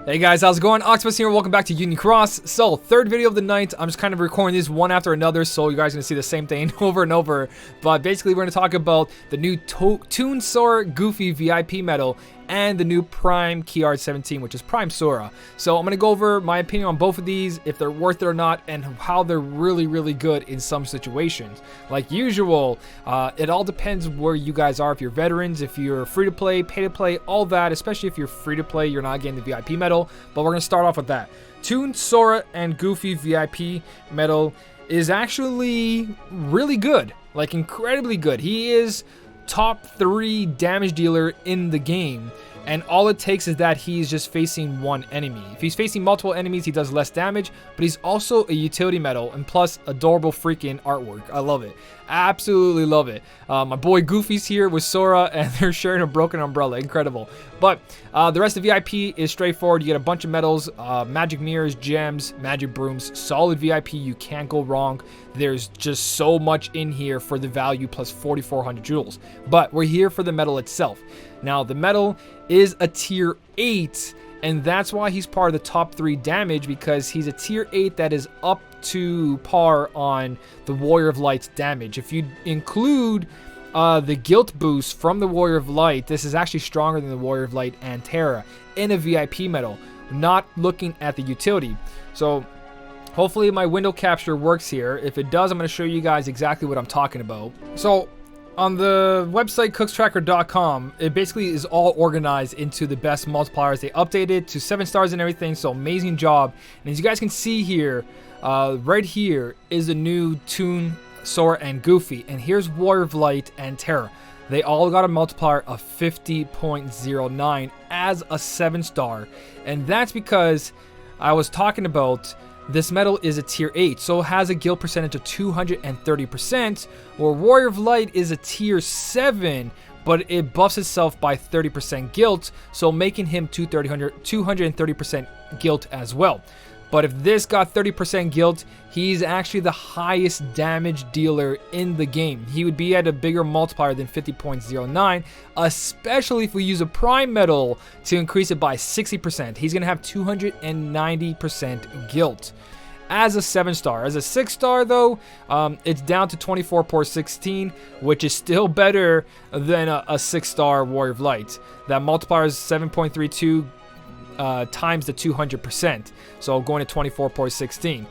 Hey guys, how's it going? Octopus here, welcome back to Union Cross. So, third video of the night. I'm just kind of recording these one after another, so you guys are going to see the same thing over and over. But basically, we're going to talk about the new Toon Sora Goofy VIP medal and the new Prime Key Art 17, which is Prime Sora. So I'm going to go over my opinion on both of these, if they're worth it or not, and how they're really good in some situations. Like usual, it all depends where you guys are. If you're veterans, if you're free to play, pay to play, all that. Especially if you're free to play, you're not getting the VIP medal. But we're going to start off with that. Toon Sora and Goofy VIP medal is actually really good. Like incredibly good. He is top 3 damage dealer in the game, and all it takes is that he's just facing one enemy. If he's facing multiple enemies, he does less damage, but he's also a utility medal, and plus adorable freaking artwork. I love it. Absolutely love it. My boy Goofy's here with Sora, and they're sharing a broken umbrella. Incredible. But the rest of VIP is straightforward. You get a bunch of medals, magic mirrors, gems, magic brooms, solid VIP. You can't go wrong. There's just so much in here for the value, plus 4,400 jewels. But we're here for the medal itself. Now, the medal is a tier 8, and that's why he's part of the top 3 damage, because he's a tier 8 that is up to par on the Warrior of Light's damage. If you include the guilt boost from the Warrior of Light, this is actually stronger than the Warrior of Light and Terra in a VIP medal, not looking at the utility. So hopefully my window capture works here. If it does, I'm going to show you guys exactly what I'm talking about. So on the website cookstracker.com, it basically is all organized into the best multipliers. They updated to 7 stars and everything, so amazing job. And as you guys can see here, right here is the new Toon Sora and Goofy, and here's Warrior of Light and Terra. They all got a multiplier of 50.09 as a 7-star, and that's because I was talking about this medal is a tier 8, so it has a guild percentage of 230%, where Warrior of Light is a tier 7, but it buffs itself by 30% guilt, so making him 230% guilt as well. But if this got 30% guilt, he's actually the highest damage dealer in the game. He would be at a bigger multiplier than 50.09, especially if we use a Prime medal to increase it by 60%. He's going to have 290% guilt as a 7-star. As a 6-star though, it's down to 24.16, which is still better than a 6-star Warrior of Light. That multiplier is 7.32 times the 200%, so going to 24.16,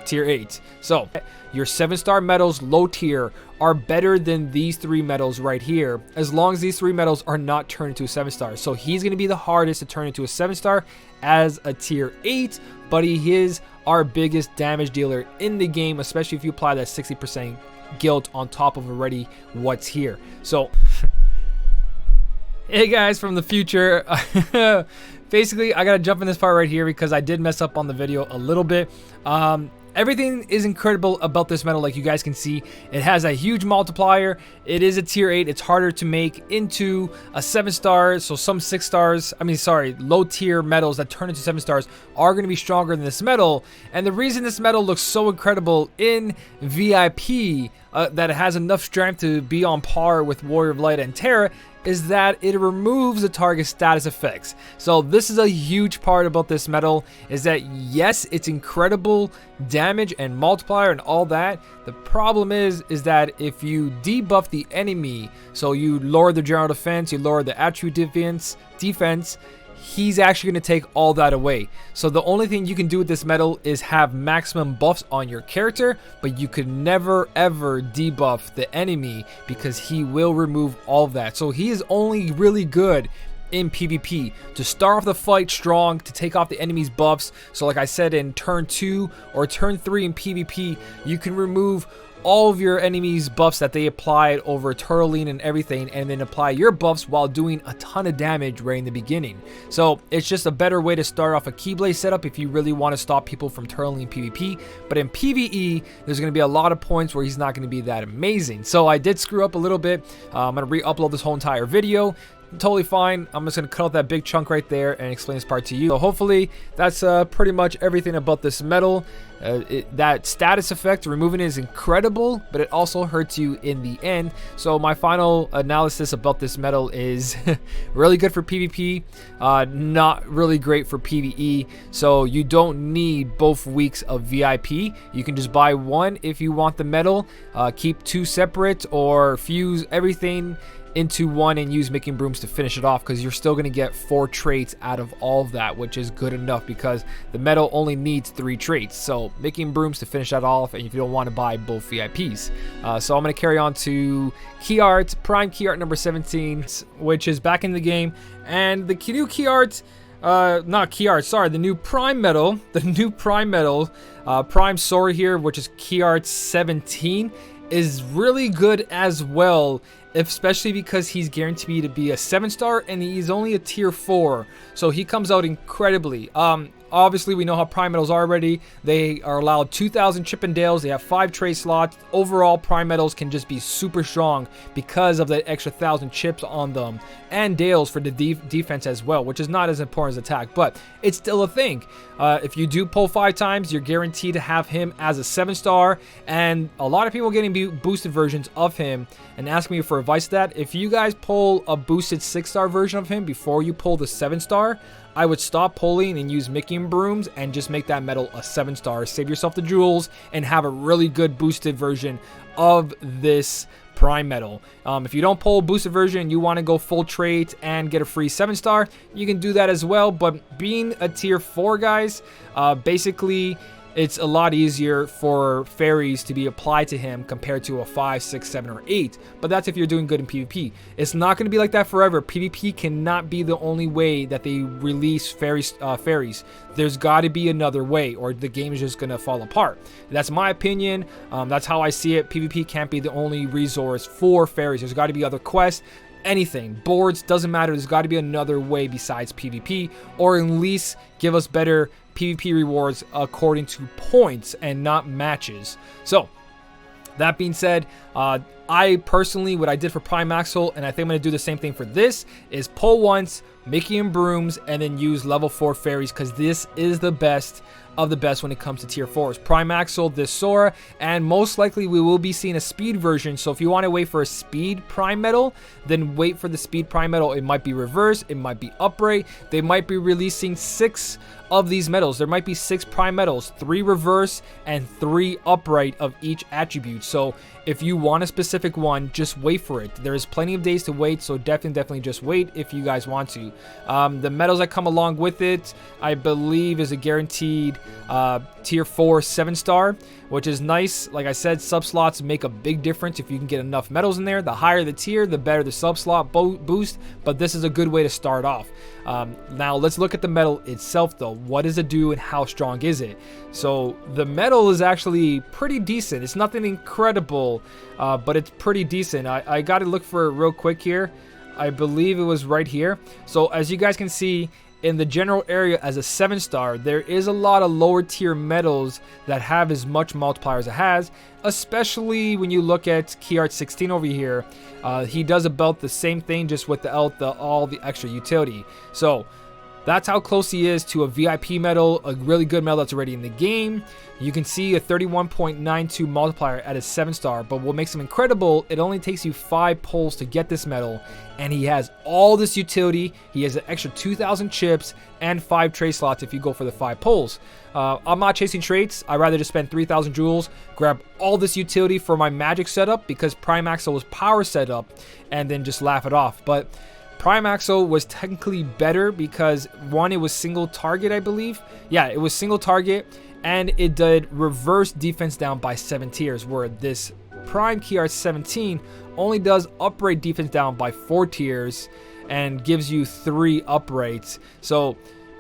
tier 8. So your 7-star medals low tier are better than these 3 medals right here, as long as these 3 medals are not turned into a 7-star. So he's going to be the hardest to turn into a 7-star as a tier 8, but he is our biggest damage dealer in the game, especially if you apply that 60% guilt on top of already what's here. So hey guys from the future. Basically, I gotta jump in this part right here because I did mess up on the video a little bit. Everything is incredible about this medal, like you guys can see. It has a huge multiplier. It is a tier 8. It's harder to make into a 7-star. So some 6-stars, low tier medals that turn into 7-stars are going to be stronger than this medal. And the reason this medal looks so incredible in VIP, that it has enough strength to be on par with Warrior of Light and Terra, is that it removes the target status effects. So this is a huge part about this medal, is that yes, it's incredible damage and multiplier and all that. The problem is that if you debuff the enemy, so you lower the general defense, you lower the attribute defense, he's actually going to take all that away. So the only thing you can do with this medal is have maximum buffs on your character, but you could never ever debuff the enemy because he will remove all of that. So he is only really good in PvP to start off the fight strong, to take off the enemy's buffs. So like I said, in turn 2 or turn 3 in PvP, you can remove all of your enemies' buffs that they applied over Turtling and everything, and then apply your buffs while doing a ton of damage right in the beginning. So it's just a better way to start off a Keyblade setup if you really want to stop people from Turtling in PvP. But in PvE, there's going to be a lot of points where he's not going to be that amazing. So I did screw up a little bit. I'm going to re-upload this whole entire video totally fine. I'm just gonna cut out that big chunk right there and explain this part to you. So hopefully that's pretty much everything about this medal. That status effect, removing it is incredible, but it also hurts you in the end. So my final analysis about this medal is really good for PvP, not really great for PvE. So you don't need both weeks of VIP. You can just buy one if you want the medal, keep two separate, or fuse everything into one and use making brooms to finish it off, because you're still going to get 4 traits out of all of that, which is good enough because the medal only needs 3 traits. So making brooms to finish that off, and if you don't want to buy both VIPs. So I'm going to carry on to key art, prime key art number 17, which is back in the game. And the new key art, not key art, sorry, the new prime medal, prime Sora here, which is key art 17, is really good as well, especially because he's guaranteed to be a 7-star and he's only a tier 4, so he comes out incredibly. Obviously we know how prime medals are already. They are allowed 2,000 Chippendales, they have 5 tray slots. Overall prime medals can just be super strong because of the extra 1,000 chips on them, and Dales for the defense as well, which is not as important as attack, but it's still a thing. If you do pull 5 times, you're guaranteed to have him as a 7-star, and a lot of people getting boosted versions of him and asking me for advice to that. If you guys pull a boosted 6-star version of him before you pull the 7-star, I would stop pulling and use making brooms and just make that medal a 7-star. Save yourself the jewels and have a really good boosted version of this prime medal. If you don't pull a boosted version, you want to go full trait and get a free 7-star, you can do that as well. But being a tier 4, guys, basically it's a lot easier for fairies to be applied to him compared to a 5, 6, 7, or 8. But that's if you're doing good in PvP. It's not going to be like that forever. PvP cannot be the only way that they release fairies. There's got to be another way, or the game is just going to fall apart. That's my opinion. That's how I see it. PvP can't be the only resource for fairies. There's got to be other quests. Anything, boards, doesn't matter. There's got to be another way besides PvP, or at least give us better PvP rewards according to points and not matches. So that being said, I personally, what I did for Prime Axel, and I think I'm going to do the same thing for this, is pull once, making brooms, and then use level 4 fairies, because this is the best of the best when it comes to tier 4s. Prime Axel, this Sora, and most likely we will be seeing a speed version. So if you want to wait for a speed prime medal, then wait for the speed prime medal. It might be reverse, it might be upright. They might be releasing 6 of these medals. There might be 6 prime medals, 3 reverse and 3 upright of each attribute. So if you want a specific one, just wait for it. There is plenty of days to wait, so definitely just wait if you guys want to. The medals that come along with it, I believe, is a guaranteed tier 4 7-star, which is nice. Like I said, sub slots make a big difference if you can get enough medals in there. The higher the tier, the better the sub slot boost, but this is a good way to start off. Now let's look at the medal itself though. What does it do and how strong is it? So the medal is actually pretty decent. It's nothing incredible, but it's pretty decent. I got to look for it real quick here. I believe it was right here. So as you guys can see, in the general area as a 7-star, there is a lot of lower tier medals that have as much multiplier as it has, especially when you look at Key Art 16 over here. He does about the same thing, just without all the extra utility. So that's how close he is to a VIP medal, a really good medal that's already in the game. You can see a 31.92 multiplier at a 7-star, but what makes him incredible, it only takes you 5 pulls to get this medal, and he has all this utility. He has an extra 2,000 chips and 5 tray slots if you go for the 5 pulls. I'm not chasing traits. I'd rather just spend 3,000 jewels, grab all this utility for my magic setup, because Prime Axel was power setup, and then just laugh it off. But Prime Axel was technically better because, one, it was single target, I believe. Yeah, it was single target, and it did reverse defense down by 7 tiers, where this Prime Key Art 17 only does upright defense down by 4 tiers and gives you 3 uprights. So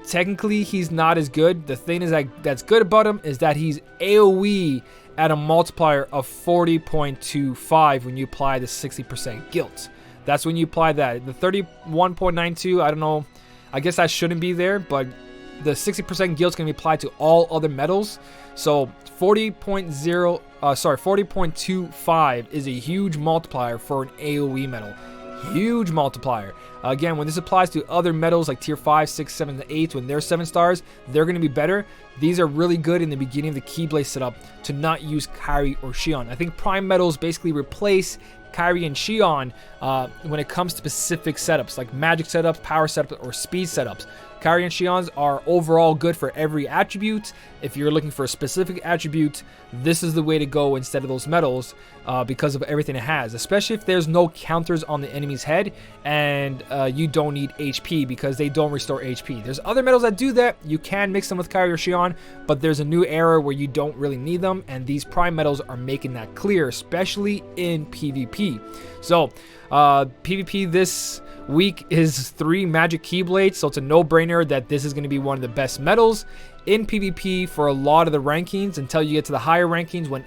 technically he's not as good. The thing is that's good about him is that he's AoE at a multiplier of 40.25 when you apply the 60% guilt. That's when you apply that. The 31.92, I don't know, I guess that shouldn't be there, but the 60% guilt is going to be applied to all other medals. So 40.25 is a huge multiplier for an AoE medal. huge multiplier. Again, when this applies to other metals like tier 5, 6, 7, and 8, when they're 7 stars, they're going to be better. These are really good in the beginning of the Keyblade setup to not use Kairi or Xion. I think prime metals basically replace Kairi and Xion when it comes to specific setups like magic setups, power setups, or speed setups. Kairi and Xions are overall good for every attribute. If you're looking for a specific attribute, this is the way to go instead of those metals because of everything it has, especially if there's no counters on the enemy's head and you don't need HP because they don't restore HP. There's other metals that do that. You can mix them with Kairi or Xion, but there's a new era where you don't really need them, and these prime metals are making that clear, especially in PvP. So PvP this week is 3 magic Keyblades, so it's a no-brainer that this is going to be one of the best metals in PvP for a lot of the rankings until you get to the higher rankings when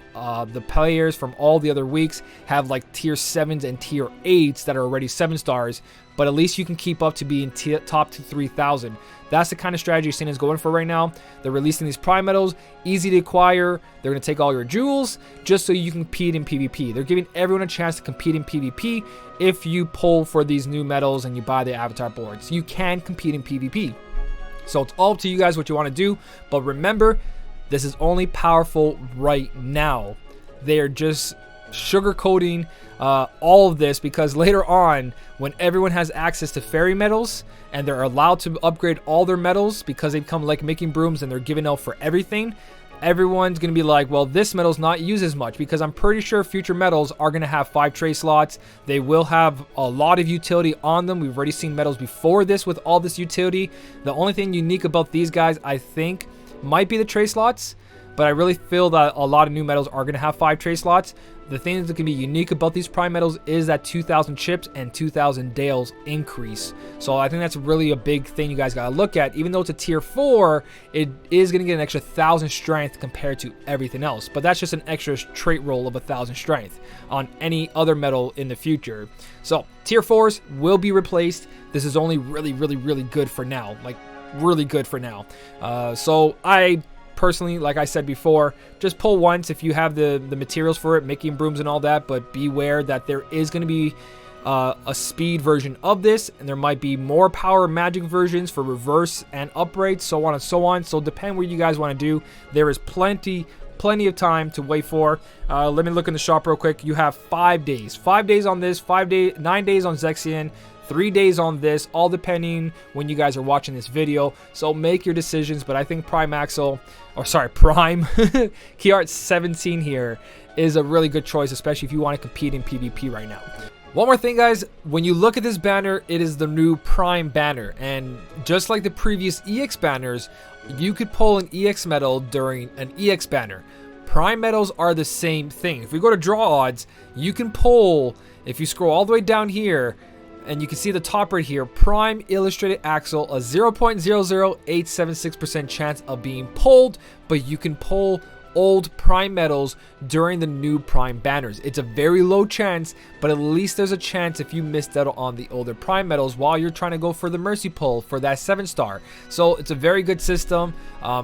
the players from all the other weeks have like tier 7s and tier 8s that are already 7 stars, but at least you can keep up to be in top to 3,000. That's the kind of strategy Sin is going for right now. They're releasing these prime metals, easy to acquire. They're going to take all your jewels just so you can compete in PvP. They're giving everyone a chance to compete in PvP if you pull for these new metals and you buy the avatar boards. You can compete in PvP. So it's all up to you guys what you want to do. But remember, this is only powerful right now. They are just sugarcoating all of this because later on, when everyone has access to fairy metals and they're allowed to upgrade all their metals because they become like making brooms and they're giving out for everything, everyone's going to be like, well, this metal's not used as much, because I'm pretty sure future metals are going to have 5 tray slots. They will have a lot of utility on them. We've already seen metals before this with all this utility. The only thing unique about these guys, I think, might be the tray slots, but I really feel that a lot of new metals are going to have 5 tray slots. The thing that can be unique about these prime metals is that 2,000 chips and 2,000 Dales increase. So I think that's really a big thing you guys got to look at. Even though it's a tier 4, it is going to get an extra 1,000 strength compared to everything else. But that's just an extra trait roll of 1,000 strength on any other metal in the future. So tier 4s will be replaced. This is only really good for now. Like, really good for now. So I personally, like I said before, just pull once if you have the materials for it, making brooms and all that, but beware that there is going to be a speed version of this, and there might be more power magic versions for reverse and upgrades, so on and so on. So depend what you guys want to do. There is plenty of time to wait for. Let me look in the shop real quick. You have 5 days. 5 days on this, 9 days on Zexion, 3 days on this, all depending when you guys are watching this video. So make your decisions, but I think Prime Key Art 17 here is a really good choice, especially if you want to compete in PvP right now. One more thing, guys, when you look at this banner, it is the new Prime banner, and just like the previous EX banners, you could pull an EX medal during an EX banner. Prime medals are the same thing. If we go to draw odds, you can pull, if you scroll all the way down here, and you can see the top right here, Prime Illustrated Axle, a 0.00876% chance of being pulled, but you can pull old prime metals during the new prime banners. It's a very low chance, but at least there's a chance if you missed out on the older prime metals while you're trying to go for the mercy pull for that 7-star. So it's a very good system.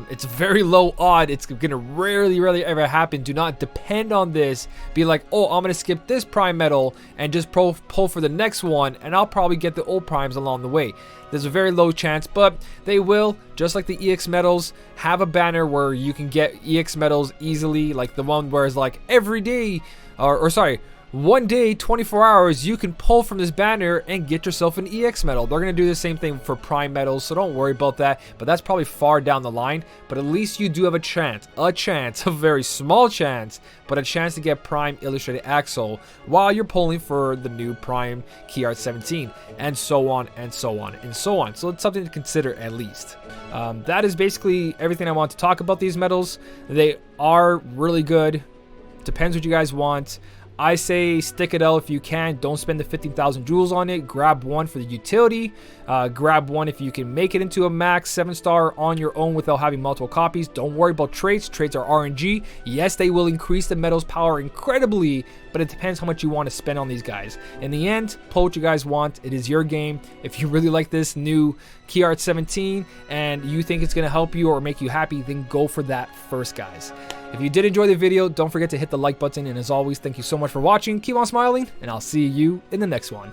It's very low odd. It's gonna rarely ever happen. Do not depend on this. Be like, oh, I'm gonna skip this prime metal and just pull for the next one, and I'll probably get the old primes along the way. There's a very low chance, but they will, just like the EX medals, have a banner where you can get EX medals easily, like the one where it's like every day, or sorry, one day, 24 hours, you can pull from this banner and get yourself an EX medal. They're going to do the same thing for prime medals, so don't worry about that, but that's probably far down the line. But at least you do have a chance, a very small chance, but a chance to get Prime Illustrated Axle while you're pulling for the new Prime Key Art 17, and so on and so on and so on. So it's something to consider at least. That is basically everything I want to talk about these medals. They are really good. Depends what you guys want. I say stick it out if you can. Don't spend the 15,000 jewels on it. Grab one for the utility. Grab one if you can make it into a max 7-star on your own without having multiple copies. Don't worry about traits. Traits are RNG. Yes, they will increase the metal's power incredibly, but it depends how much you want to spend on these guys. In the end, pull what you guys want. It is your game. If you really like this new Key Art 17 and you think it's going to help you or make you happy, then go for that first, guys. If you did enjoy the video, don't forget to hit the like button, and as always, thank you so much for watching. Keep on smiling, and I'll see you in the next one.